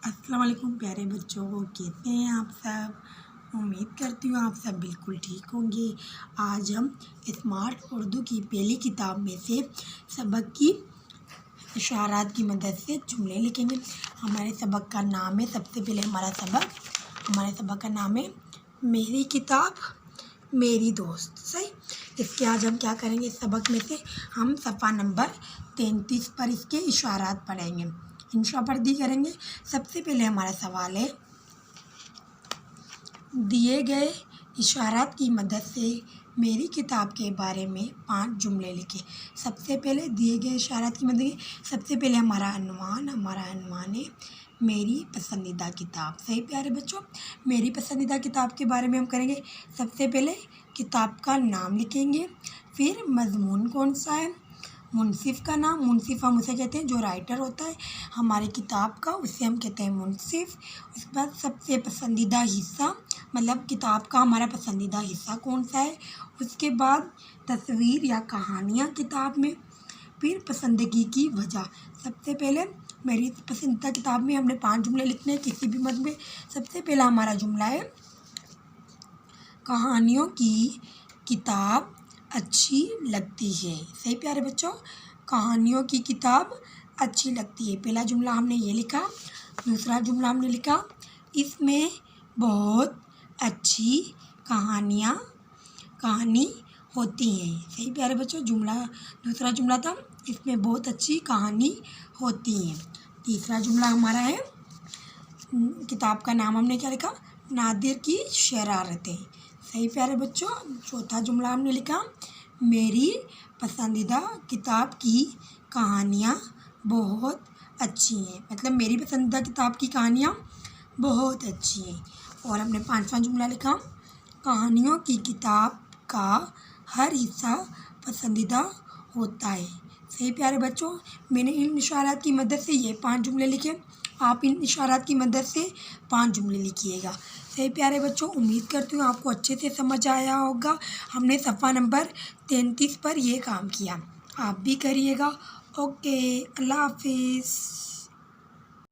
السلام علیکم پیارے بچوں، کیسے ہیں آپ سب؟ امید کرتی ہوں آپ سب بالکل ٹھیک ہوں گے۔ آج ہم اسمارٹ اردو کی پہلی کتاب میں سے سبق کی اشارات کی مدد سے جملے لکھیں گے۔ ہمارے سبق کا نام ہے، سب سے پہلے ہمارے سبق کا نام ہے میری کتاب میری دوست، صحیح۔ اس کے آج ہم کیا کریں گے، اس سبق میں سے ہم صفحہ نمبر 33 پر اس کے اشارات پڑھیں گے، انشاء پردی کریں گے۔ سب سے پہلے ہمارا سوال ہے، دیے گئے اشارات کی مدد سے میری کتاب کے بارے میں 5 جملے لکھیں۔ سب سے پہلے دیے گئے اشارات کی مدد سب سے پہلے ہمارا عنوان ہے میری پسندیدہ کتاب، صحیح پیارے بچوں۔ میری پسندیدہ کتاب کے بارے میں ہم کریں گے، سب سے پہلے کتاب کا نام لکھیں گے، پھر مضمون کون سا ہے، منصف کا نام، منصف ہم اسے کہتے ہیں جو رائٹر ہوتا ہے ہماری کتاب کا، اسے ہم کہتے ہیں منصف۔ اس کے بعد سب سے پسندیدہ حصہ، مطلب کتاب کا ہمارا پسندیدہ حصہ کون سا ہے۔ اس کے بعد تصویر یا کہانیاں کتاب میں، پھر پسندگی کی وجہ۔ سب سے پہلے میری پسندیدہ کتاب میں ہم نے 5 جملے لکھنے ہیں کسی بھی مد میں۔ سب سے پہلا ہمارا جملہ ہے، کہانیوں کی کتاب اچھی لگتی ہے، صحیح پیارے بچوں، کہانیوں کی کتاب اچھی لگتی ہے۔ پہلا جملہ ہم نے یہ لکھا۔ دوسرا جملہ ہم نے لکھا، اس میں بہت اچھی کہانی ہوتی ہیں، صحیح پیارے بچوں، دوسرا جملہ تھا، اس میں بہت اچھی کہانی ہوتی ہیں۔ تیسرا جملہ ہمارا ہے، کتاب کا نام ہم نے کیا لکھا، نادر کی شرارتیں، صحیح پیارے بچوں۔ چوتھا جملہ ہم نے لکھا، میری پسندیدہ کتاب کی کہانیاں بہت اچھی ہیں، مطلب میری پسندیدہ کتاب کی کہانیاں بہت اچھی ہیں۔ اور ہم نے 5واں جملہ لکھا، کہانیوں کی کتاب کا ہر حصہ پسندیدہ ہوتا ہے، صحیح پیارے بچوں۔ میں نے ان اشارات کی مدد سے یہ 5 جملے لکھے، آپ ان اشارات کی مدد سے 5 جملے لکھیے گا، صحیح پیارے بچوں۔ امید کرتی ہوں آپ کو اچھے سے سمجھ آیا ہوگا۔ ہم نے صفحہ نمبر 33 پر یہ کام کیا، آپ بھی کریے گا۔ اوکے، اللہ حافظ۔